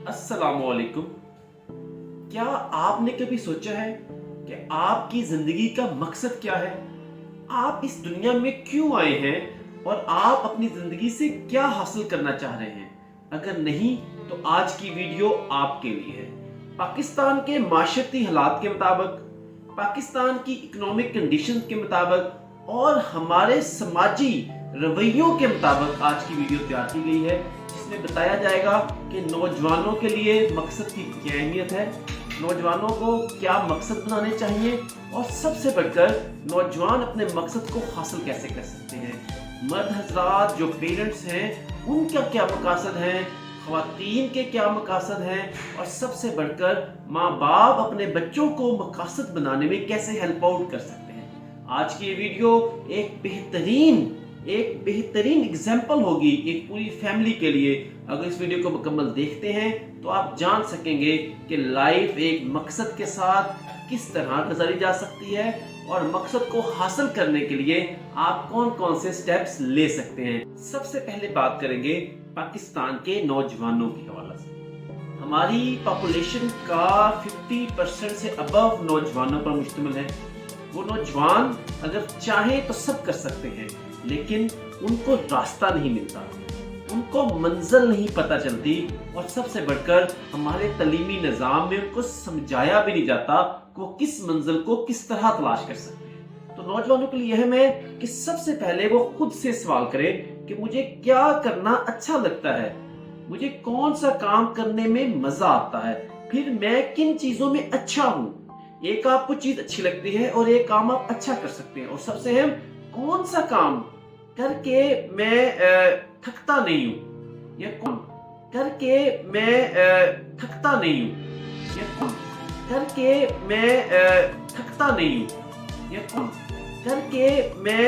अस्सलाम वालेकुम। क्या आपने कभी सोचा है कि आपकी जिंदगी का मकसद क्या है? आप इस दुनिया में क्यों आए हैं और आप अपनी जिंदगी से क्या हासिल करना चाह रहे हैं? अगर नहीं तो आज की वीडियो आपके लिए है। पाकिस्तान के माशरती हालात के मुताबिक, पाकिस्तान की इकोनॉमिक कंडीशंस के मुताबिक और हमारे समाजी रवैयों के मुताबिक आज की वीडियो तैयार की गई है, जिसमें बताया जाएगा कि नौजवानों के लिए मकसद की क्या अहमियत है, नौजवानों को क्या मकसद बनाने चाहिए और सबसे बढ़कर नौजवान अपने मकसद को हासिल कैसे कर सकते हैं। मर्द हजरात जो पेरेंट्स हैं उनका क्या मकसद है, ख्वातीन के क्या मकसद हैं और सबसे बढ़कर माँ बाप अपने बच्चों को मकसद बनाने में कैसे हेल्प आउट कर सकते हैं। आज की ये वीडियो एक बेहतरीन एग्जाम्पल होगी एक पूरी फैमिली के लिए। अगर इस वीडियो को मुकम्मल देखते हैं तो आप जान सकेंगे कि लाइफ एक मकसद के साथ किस तरह गुजारी जा सकती है और मकसद को हासिल करने के लिए आप कौन कौन से स्टेप्स ले सकते हैं। सबसे पहले बात करेंगे पाकिस्तान के नौजवानों के हवाले से। हमारी पॉपुलेशन का 50% से अबव नौजवानों पर मुश्तमिल है। वो नौजवान अगर चाहे तो सब कर सकते हैं, लेकिन उनको रास्ता नहीं मिलता, उनको मंजिल नहीं पता चलती और सबसे बढ़कर हमारे तालीमी निज़ाम में उनको समझाया भी नहीं जाता कि वो किस मंजिल को किस तरह तलाश कर सकते हैं। तो नौजवानों के लिए अहम है कि सबसे पहले वो खुद से सवाल करें कि मुझे क्या करना अच्छा लगता है, मुझे कौन सा काम करने में मजा आता है, फिर मैं किन चीजों में अच्छा हूँ। एक आपको चीज अच्छी लगती है और एक काम आप अच्छा कर सकते हैं, और सबसे अहम कौन सा काम करके मैं थकता नहीं हूँ, या कौन करके मैं थकता नहीं हूँ, या कौन करके मैं थकता नहीं हूँ, या कौन करके मैं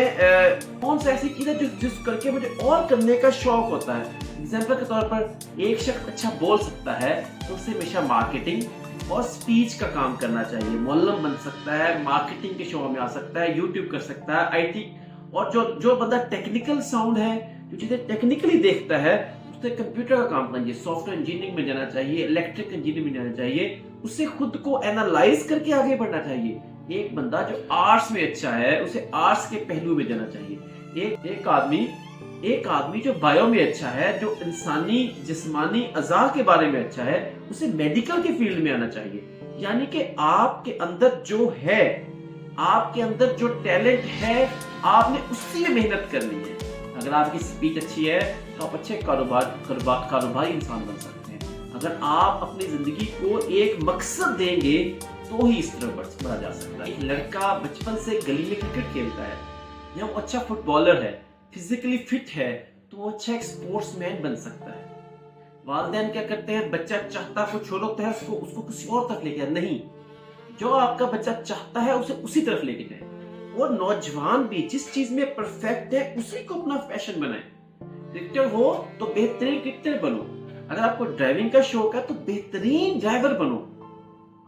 कौन सा ऐसी चीज है जिस करके मुझे और करने का शौक होता है। एग्जाम्पल के तौर पर एक शख्स अच्छा बोल सकता है तो उसे हमेशा मार्केटिंग और स्पीच का काम करना चाहिए। मौलम बन सकता है, मार्केटिंग के शो में आ सकता है, यूट्यूब कर सकता है, आईटी। और जो बंदा टेक्निकल साउंड है, जो चीजें टेक्निकली देखता है, उसे कंप्यूटर का काम करना चाहिए, सॉफ्टवेयर इंजीनियरिंग में जाना चाहिए, इलेक्ट्रिक इंजीनियरिंग में जाना चाहिए। उसे खुद को एनालाइज करके आगे बढ़ना चाहिए। एक बंदा जो आर्ट्स में अच्छा है उसे आर्ट्स के पहलू में जाना चाहिए। एक आदमी जो बायो में अच्छा है, जो इंसानी जिस्मानी अज़ा के बारे में अच्छा है, उसे मेडिकल के फील्ड में आना चाहिए। यानी कि आपके अंदर जो है, आपके अंदर जो टैलेंट है, आपने उसी में मेहनत करनी है। अगर आपकी स्पीच अच्छी है तो आप अच्छे कारोबारी इंसान बन सकते हैं। अगर आप अपनी जिंदगी को एक मकसद देंगे तो ही इस तरफ बढ़ा जा सकता है। एक लड़का बचपन से गली में क्रिकेट खेलता है या वो अच्छा फुटबॉलर है, फिजिकली फिट है, तो वो अच्छा एक स्पोर्ट्समैन बन सकता है। वालिदैन क्या करते हैं, बच्चा चाहता कुछ और होता है, उसको किसी और तरफ लेके नहीं, जो आपका बच्चा चाहता है उसे उसी तरफ लेके जाए। और नौजवान भी जिस चीज में परफेक्ट है उसी को अपना पैशन बनाए। क्रिकेटर हो तो बेहतरीन क्रिकेटर बनो, अगर आपको ड्राइविंग का शौक है तो बेहतरीन ड्राइवर बनो,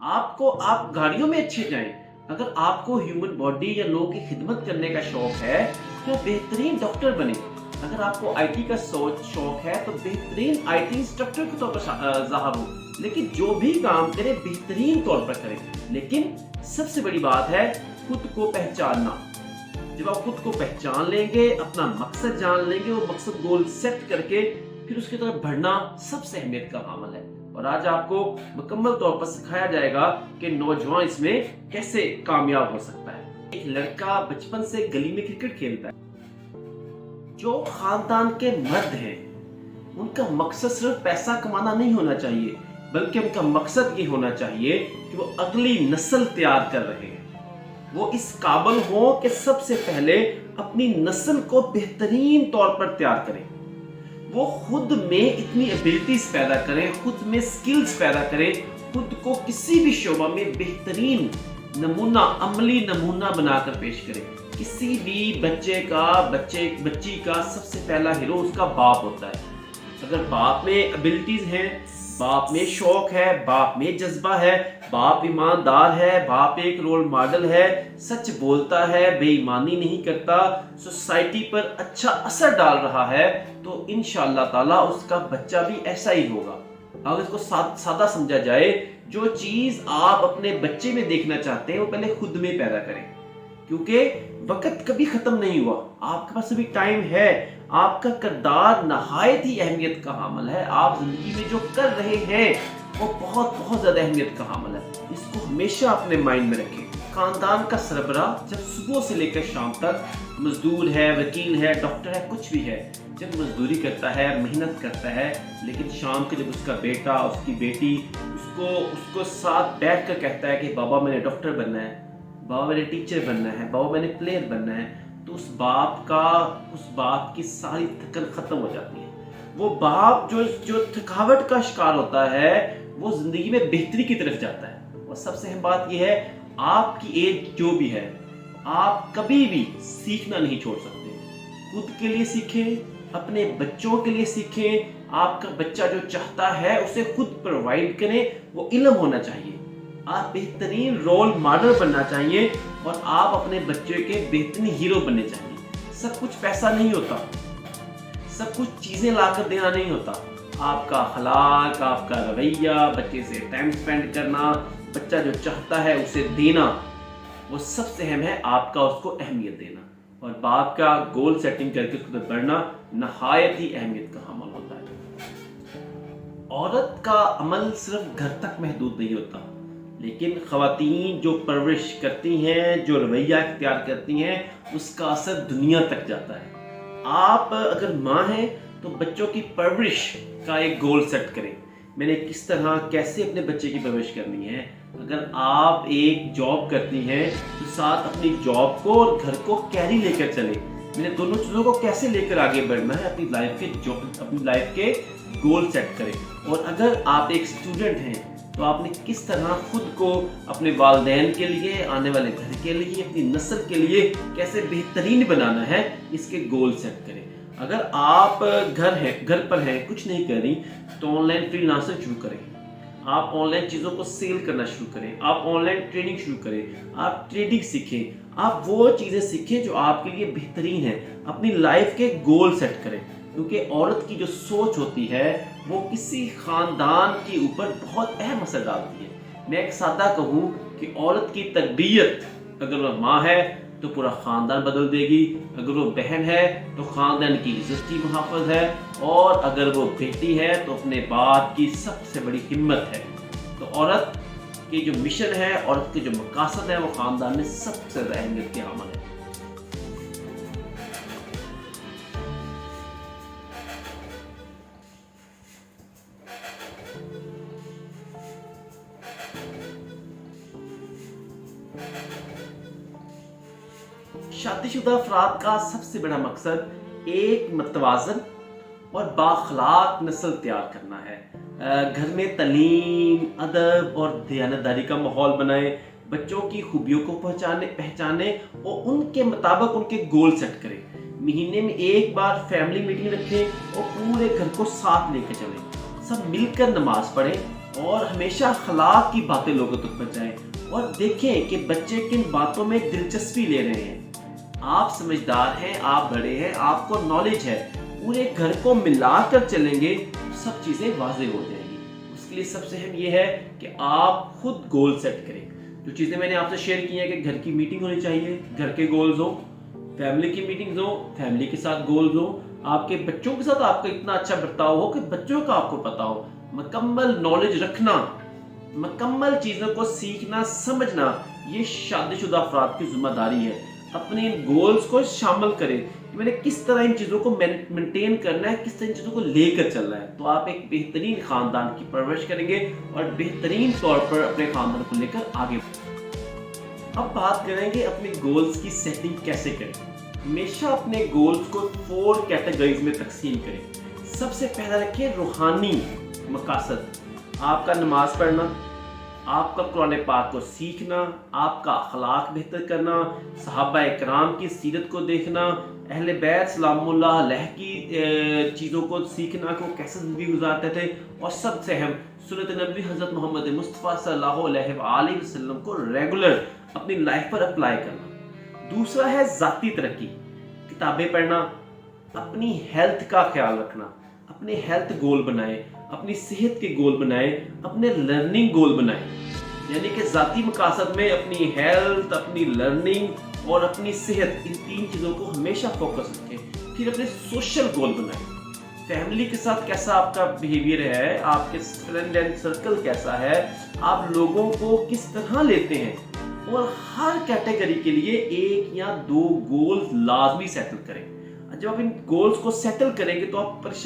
आप गाड़ियों में अच्छे जाएं। अगर आपको ह्यूमन बॉडी या लोगों की खिदमत करने का शौक है तो बेहतरीन डॉक्टर बने। अगर आपको आईटी का शौक है तो बेहतरीन आईटी इंस्ट्रक्टर के तौर पर ज़ाहिर हो। लेकिन जो भी काम करे बेहतरीन तौर पर करें। लेकिन सबसे बड़ी बात है खुद को पहचानना। जब आप खुद को पहचान लेंगे, अपना मकसद जान लेंगे, वो मकसद गोल सेट करके फिर उसकी तरफ बढ़ना सबसे अहमियत का अमल है। और आज आपको मुकम्मल तौर पर सिखाया जाएगा कि नौजवान इसमें कैसे कामयाब हो सकता है। एक लड़का बचपन से गली में क्रिकेट खेलता है। जो खानदान के मर्द हैं उनका मकसद सिर्फ पैसा कमाना नहीं होना चाहिए, बल्कि उनका मकसद ये होना चाहिए कि वो अगली नस्ल तैयार कर रहे हैं। वो इस काबिल हो कि सबसे पहले अपनी नस्ल को बेहतरीन तौर पर तैयार करें। वो खुद में इतनी एबिलिटीज पैदा करें, खुद में स्किल्स पैदा करें, खुद को किसी भी शोबा में बेहतरीन नमूना, अमली नमूना बनाकर पेश करें। किसी भी बच्ची का सबसे पहला हीरो उसका बाप होता है। अगर बाप में एबिलिटीज हैं, बाप में शौक है, बाप में जज्बा है, बाप ईमानदार है, बाप एक रोल मॉडल है, सच बोलता है, बेईमानी नहीं करता, सोसाइटी पर अच्छा असर डाल रहा है, तो इंशाअल्लाह ताला उसका बच्चा भी ऐसा ही होगा। अगर इसको सादा समझा जाए, जो चीज आप अपने बच्चे में देखना चाहते हैं वो पहले खुद में पैदा करें, क्योंकि वक्त कभी खत्म नहीं हुआ, आपके पास अभी टाइम है। आपका किरदार नहायत ही अहमियत का हामिल है। आप जिंदगी में जो कर रहे हैं वो बहुत बहुत ज्यादा अहमियत का हामिल है। इसको हमेशा अपने माइंड में रखें। खानदान का सरबराह जब सुबह से लेकर शाम तक मजदूर है, वकील है, डॉक्टर है, कुछ भी है, जब मजदूरी करता है, मेहनत करता है, लेकिन शाम को जब उसका बेटा, उसकी बेटी उसको साथ बैठ कर कहता है कि बाबा मैंने डॉक्टर बनना है, बाबा मैंने टीचर बनना है, बाबा मैंने प्लेयर बनना है, तो उस बाप की सारी थकन खत्म हो जाती है। वो बाप जो थकावट का शिकार होता है वो जिंदगी में बेहतरी की तरफ जाता है। और सबसे अहम बात यह है, आपकी एज जो भी है, आप कभी भी सीखना नहीं छोड़ सकते। खुद के लिए सीखें, अपने बच्चों के लिए सीखें। आपका बच्चा जो चाहता है उसे खुद प्रोवाइड करें। वो इल्म होना चाहिए, आप बेहतरीन रोल मॉडल बनना चाहिए और आप अपने बच्चे के बेहतरीन हीरो बनने चाहिए। सब कुछ पैसा नहीं होता, सब कुछ चीजें लाकर देना नहीं होता। आपका अखलाक, आपका रवैया, बच्चे से टाइम स्पेंड करना, बच्चा जो चाहता है उसे देना, वो सबसे अहम है। आपका उसको अहमियत देना और बाप का गोल सेटिंग करके उसको बढ़ना नहायत ही अहमियत का अमल होता है। औरत का अमल सिर्फ घर तक महदूद नहीं होता, लेकिन ख़वातीन जो परवरिश करती हैं, जो रवैया इख्तियार करती हैं, उसका असर दुनिया तक जाता है। आप अगर माँ हैं तो बच्चों की परवरिश का एक गोल सेट करें। मैंने किस तरह कैसे अपने बच्चे की परवरिश करनी है। अगर आप एक जॉब करती हैं तो साथ अपनी जॉब को और घर को कैरी लेकर चलें। मैंने दोनों चीज़ों को कैसे लेकर आगे बढ़ना है, अपनी लाइफ के गोल सेट करें। और अगर आप एक स्टूडेंट हैं तो आपने किस तरह खुद को अपने वालिदैन के लिए, आने वाले घर के लिए, अपनी नस्ल के लिए कैसे बेहतरीन बनाना है, इसके गोल सेट करें। अगर आप घर पर हैं, कुछ नहीं कर रही, तो ऑनलाइन फ्रीलांसर शुरू करें। आप ऑनलाइन चीज़ों को सेल करना शुरू करें, आप ऑनलाइन ट्रेनिंग शुरू करें, आप ट्रेडिंग सीखें, आप वो चीज़ें सीखें जो आपके लिए बेहतरीन है। अपनी लाइफ के गोल सेट करें, क्योंकि औरत की जो सोच होती है वो किसी खानदान के ऊपर बहुत अहम असर डालती है। मैं एक सादा कहूँ कि औरत की तरबियत, अगर वह माँ है तो पूरा खानदान बदल देगी, अगर वो बहन है तो खानदान की इज्जत की मुहाफ़िज़ है, और अगर वो बेटी है तो अपने बाप की सबसे बड़ी हिम्मत है। तो औरत की जो मिशन है, औरत के जो मकासद है, वो खानदान में सबसे ज़्यादा अहमियत के हामिल है। शादीशुदा अफराद का सबसे बड़ा मकसद एक मतवाज़न और बाखलाक नस्ल तैयार करना है। घर में तालीम, अदब और दयानतदारी का माहौल बनाएं, बच्चों की खूबियों को पहचाने और उनके मुताबिक उनके गोल सेट करें। महीने में एक बार फैमिली मीटिंग रखें और पूरे घर को साथ लेकर चलें। सब मिलकर नमाज पढ़ें और हमेशा अखलाक की बातें लोगों तक पहुंचाएं और देखें कि बच्चे किन बातों में दिलचस्पी ले रहे हैं। आप समझदार हैं, आप बड़े हैं, आपको नॉलेज है, पूरे घर को मिलाकर चलेंगे तो सब चीज़ें वाज़ेह हो जाएंगी। उसके लिए सबसे अहम यह है कि आप खुद गोल सेट करें। जो चीज़ें मैंने आपसे शेयर की हैं कि घर की मीटिंग होनी चाहिए, घर के गोल्स हो, फैमिली की मीटिंग्स हो, फैमिली के साथ गोल्स हो, आपके बच्चों के साथ आपका इतना अच्छा बर्ताव हो कि बच्चों का आपको पता हो, मुकम्मल नॉलेज रखना, मुकम्मल चीज़ों को सीखना, समझना, ये शादीशुदा अफराद की जिम्मेदारी है। अपने गोल्स को शामिल करें कि मैंने किस तरह इन चीज़ों को मेंटेन करना है, किस तरह इन चीज़ों को लेकर चलना है। तो आप एक बेहतरीन खानदान की परवरिश करेंगे और बेहतरीन तौर पर अपने खानदान को लेकर आगे। अब बात करेंगे अपने गोल्स की सेटिंग कैसे करें। हमेशा अपने गोल्स को 4 कैटेगरीज में तकसीम करें। सबसे पहला रखिए रूहानी मकासद, आपका नमाज पढ़ना, आपका कुरान पाक को सीखना, आपका अखलाक बेहतर करना, सहाबा इकराम की सीरत को देखना, अहले बैत सलामुल्लाह अलैह की चीज़ों को सीखना कि वो कैसे ज़िंदगी गुजारते थे, और सबसे अहम सुन्नत नबी हज़रत मोहम्मद मुस्तफ़ा सल्लल्लाहु अलैहि वसल्लम को रेगुलर अपनी लाइफ पर अप्लाई करना। दूसरा है ज़ाती तरक्की, किताबें पढ़ना, अपनी हेल्थ का ख्याल रखना, अपने हेल्थ गोल बनाएं, اپنی صحت کے گول بنائیں، اپنے لرننگ گول بنائیں، یعنی کہ ذاتی مقاصد میں اپنی ہیلتھ، اپنی لرننگ اور اپنی صحت، ان 3 چیزوں کو ہمیشہ فوکس رکھیں۔ پھر اپنے سوشل گول بنائیں، فیملی کے ساتھ کیسا آپ کا بیہیویئر ہے، آپ کے فرینڈ اینڈ سرکل کیسا ہے، آپ لوگوں کو کس طرح لیتے ہیں، اور ہر کیٹیگری کے لیے 1 یا 2 گولز لازمی سیٹل کریں۔ جب آپ ان گولز کو سیٹل کریں گے تو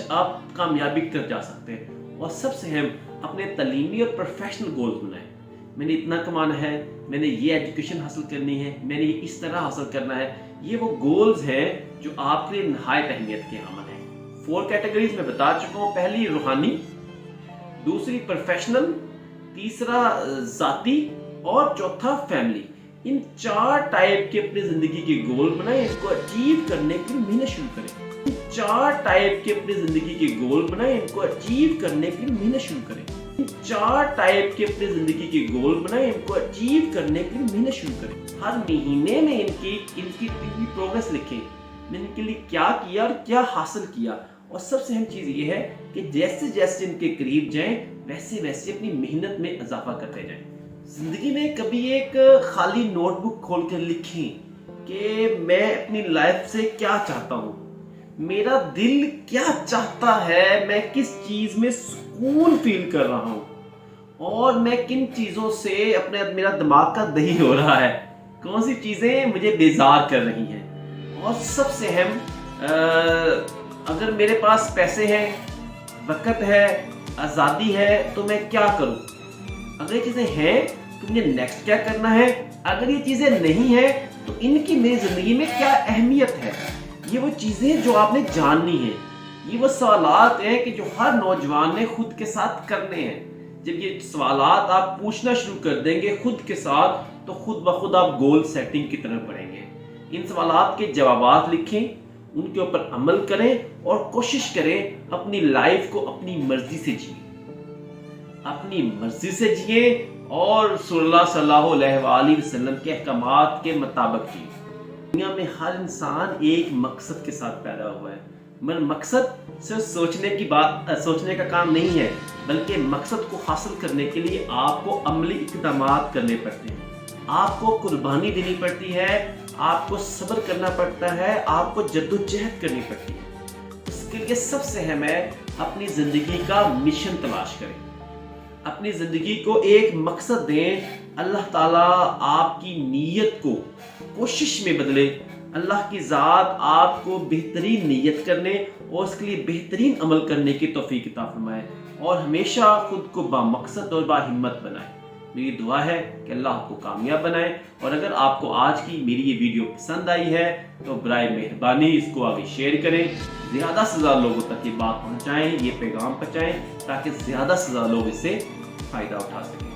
آپ کامیابی کی طرف جا سکتے ہیں۔ اور سب سے اہم، اپنے تعلیمی اور پروفیشنل گولز بنائیں۔ میں نے اتنا کمانا ہے، میں نے یہ ایجوکیشن حاصل کرنی ہے، میں نے یہ اس طرح حاصل کرنا ہے۔ یہ وہ گولز ہیں جو آپ کے لیے نہایت اہمیت کے حامل ہیں۔ 4 کیٹیگریز میں بتا چکا ہوں۔ پہلی روحانی، دوسری پروفیشنل، تیسرا ذاتی اور چوتھا فیملی۔ ان 4 ٹائپ کے اپنی زندگی کے گول بنائیں، ان کو اچیو کرنے کے لیے محنت شروع کریں۔ ان 4 ٹائپ کے اپنی زندگی کے گول بنائیں، ان کو اچیو کرنے کے لیے محنت شروع کریں۔ ان 4 ٹائپ کے اپنی زندگی کے گول بنائیں، ان کو اچیو کرنے کے لیے محنت شروع کریں۔ ہر مہینے میں ان کی پروگریس لکھیں، میں نے ان کے لیے کیا کیا اور کیا حاصل کیا۔ اور سب سے اہم چیز یہ ہے کہ جیسے جیسے ان کے قریب جائیں ویسے ویسے اپنی محنت میں اضافہ کرتے جائیں۔ زندگی میں کبھی ایک خالی نوٹ بک کھول کے لکھیں کہ میں اپنی لائف سے کیا چاہتا ہوں، میرا دل کیا چاہتا ہے، میں کس چیز میں سکون فیل کر رہا ہوں، اور میں کن چیزوں سے میرا دماغ کا دہی ہو رہا ہے، کون سی چیزیں مجھے بیزار کر رہی ہیں۔ اور سب سے اہم، اگر میرے پاس پیسے ہیں، وقت ہے، آزادی ہے تو میں کیا کروں؟ اگر یہ چیزیں ہیں تو مجھے نیکسٹ کیا کرنا ہے؟ اگر یہ چیزیں نہیں ہیں تو ان کی میری زندگی میں کیا اہمیت ہے؟ یہ وہ چیزیں جو آپ نے جاننی ہیں، یہ وہ سوالات ہیں کہ جو ہر نوجوان نے خود کے ساتھ کرنے ہیں۔ جب یہ سوالات آپ پوچھنا شروع کر دیں گے خود کے ساتھ تو خود بخود آپ گول سیٹنگ کی طرف بڑھیں گے۔ ان سوالات کے جوابات لکھیں، ان کے اوپر عمل کریں اور کوشش کریں اپنی لائف کو اپنی مرضی سے جئیں، اپنی مرضی سے جئیں اور رسول اللہ صلی اللہ علیہ وسلم کے احکامات کے مطابق جئیں۔ دنیا میں ہر انسان ایک مقصد کے ساتھ پیدا ہوا ہے، مگر مقصد صرف سوچنے کا کام نہیں ہے، بلکہ مقصد کو حاصل کرنے کے لیے آپ کو عملی اقدامات کرنے پڑتے ہیں، آپ کو قربانی دینی پڑتی ہے، آپ کو صبر کرنا پڑتا ہے، آپ کو جدوجہد کرنی پڑتی ہے۔ اس کے لیے سب سے اہم ہے اپنی زندگی کا مشن تلاش کریں، اپنی زندگی کو ایک مقصد دیں۔ اللہ تعالیٰ آپ کی نیت کو کوشش میں بدلے، اللہ کی ذات آپ کو بہترین نیت کرنے اور اس کے لیے بہترین عمل کرنے کی توفیق عطا فرمائے، اور ہمیشہ خود کو بامقصد اور باہمت بنائے۔ میری دعا ہے کہ اللہ آپ کو کامیاب بنائے، اور اگر آپ کو آج کی میری یہ ویڈیو پسند آئی ہے تو برائے مہربانی اس کو آگے شیئر کریں، زیادہ سے زیادہ لوگوں تک یہ بات پہنچائیں، یہ پیغام پہنچائیں، تاکہ زیادہ سے زیادہ لوگ اس سے فائدہ اٹھا سکیں۔